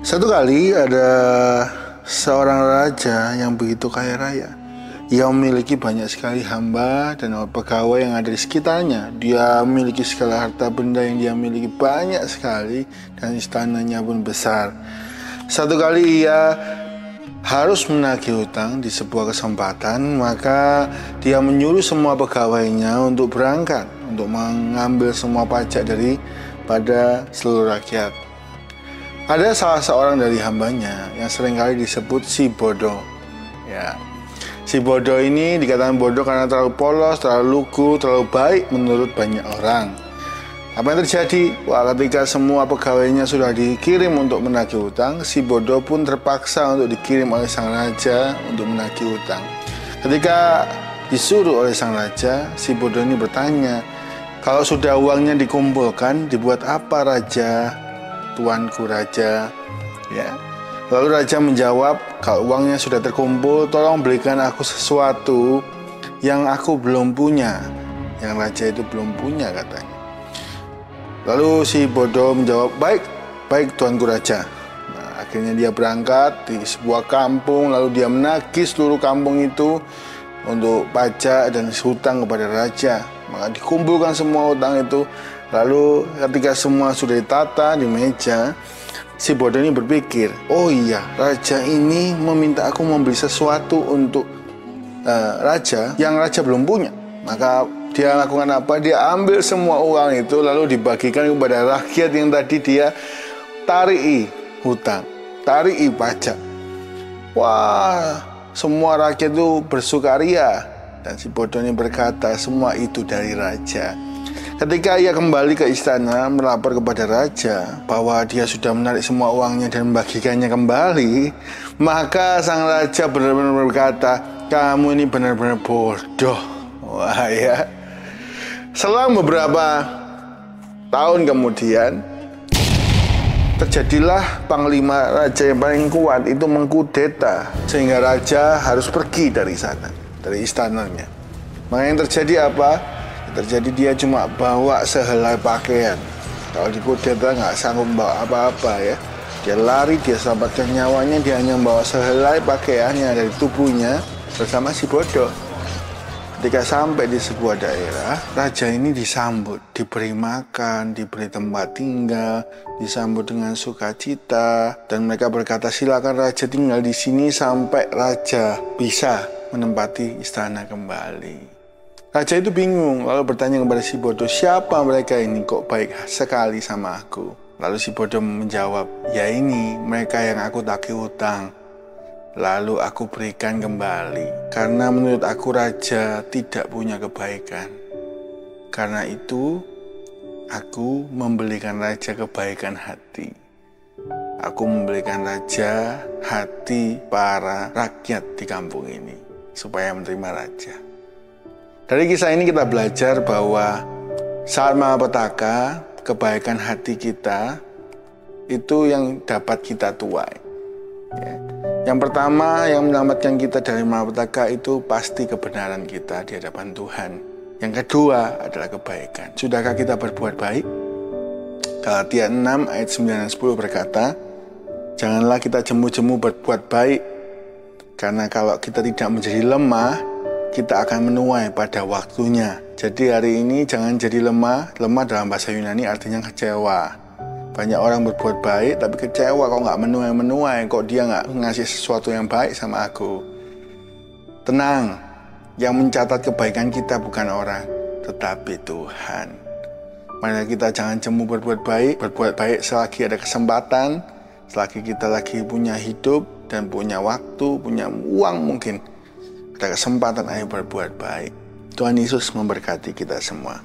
Satu kali ada seorang raja yang begitu kaya raya. Ia memiliki banyak sekali hamba dan pegawai yang ada di sekitarnya. Dia memiliki segala harta benda yang dia miliki banyak sekali, dan istananya pun besar. Satu kali ia harus menagih hutang di sebuah kesempatan, maka dia menyuruh semua pegawainya untuk berangkat untuk mengambil semua pajak daripada seluruh rakyat. Ada salah seorang dari hambanya yang seringkali disebut si bodoh. Ya, si bodoh ini dikatakan bodoh karena terlalu polos, terlalu lugu, terlalu baik menurut banyak orang. Apa yang terjadi? Ketika semua pegawainya sudah dikirim untuk menagih hutang, si bodoh pun terpaksa untuk dikirim oleh sang raja untuk menagih hutang. Ketika disuruh oleh sang raja, si bodoh ini bertanya, kalau sudah uangnya dikumpulkan, dibuat apa raja? Tuanku raja, ya. Lalu raja menjawab, kalau uangnya sudah terkumpul, tolong belikan aku sesuatu yang aku belum punya. Yang raja itu belum punya, katanya. Lalu si bodoh menjawab, baik tuanku raja. Nah, akhirnya dia berangkat di sebuah kampung, lalu dia menagih seluruh kampung itu untuk pajak dan hutang kepada raja. Maka dikumpulkan semua hutang itu. Lalu ketika semua sudah ditata di meja, si bodoh ini berpikir, oh iya, raja ini meminta aku membeli sesuatu untuk raja yang raja belum punya. Maka dia lakukan apa? Dia ambil semua uang itu lalu dibagikan kepada rakyat yang tadi dia tarik hutang, tarik pajak. Wah, semua rakyat itu bersukaria. Dan si bodoh ini berkata, semua itu dari raja. Ketika ia kembali ke istana melapor kepada raja bahwa dia sudah menarik semua uangnya dan membagikannya kembali, maka sang raja benar-benar berkata, kamu ini benar-benar bodoh. Wah ya. Selang beberapa tahun kemudian, terjadilah panglima raja yang paling kuat itu mengkudeta, sehingga raja harus pergi dari sana, dari istananya. Maka yang terjadi apa? Terjadi dia cuma bawa sehelai pakaian. Kalau dikudeta nggak sanggup bawa apa-apa ya. Dia lari, dia selamatkan nyawanya, dia hanya membawa sehelai pakaiannya dari tubuhnya bersama si bodoh. Ketika sampai di sebuah daerah, raja ini disambut, diberi makan, diberi tempat tinggal, disambut dengan sukacita, dan mereka berkata, silakan raja tinggal di sini sampai raja bisa menempati istana kembali. Raja itu bingung, lalu bertanya kepada si bodoh, siapa mereka ini kok baik sekali sama aku? Lalu si bodoh menjawab, ya ini mereka yang aku tagih hutang, lalu aku berikan kembali. Karena menurut aku raja tidak punya kebaikan. Karena itu aku memberikan raja kebaikan hati. Aku memberikan raja hati para rakyat di kampung ini supaya menerima raja. Dari kisah ini kita belajar bahwa saat malapetaka, kebaikan hati kita itu yang dapat kita tuai. Ya. Yang pertama yang menyelamatkan kita dari malapetaka itu pasti kebenaran kita di hadapan Tuhan. Yang kedua adalah kebaikan. Sudahkah kita berbuat baik? Galatia 6 ayat 9 dan 10 berkata, janganlah kita jemu-jemu berbuat baik, karena kalau kita tidak menjadi lemah, kita akan menuai pada waktunya. Jadi hari ini jangan jadi lemah. Lemah dalam bahasa Yunani artinya kecewa. Banyak orang berbuat baik tapi kecewa, kok nggak menuai, kok dia nggak ngasih sesuatu yang baik sama aku. Tenang, yang mencatat kebaikan kita bukan orang, tetapi Tuhan. Mari kita jangan jemu berbuat baik selagi ada kesempatan, selagi kita lagi punya hidup dan punya waktu, punya uang mungkin. Ada kesempatan, ayo berbuat baik. Tuhan Yesus memberkati kita semua.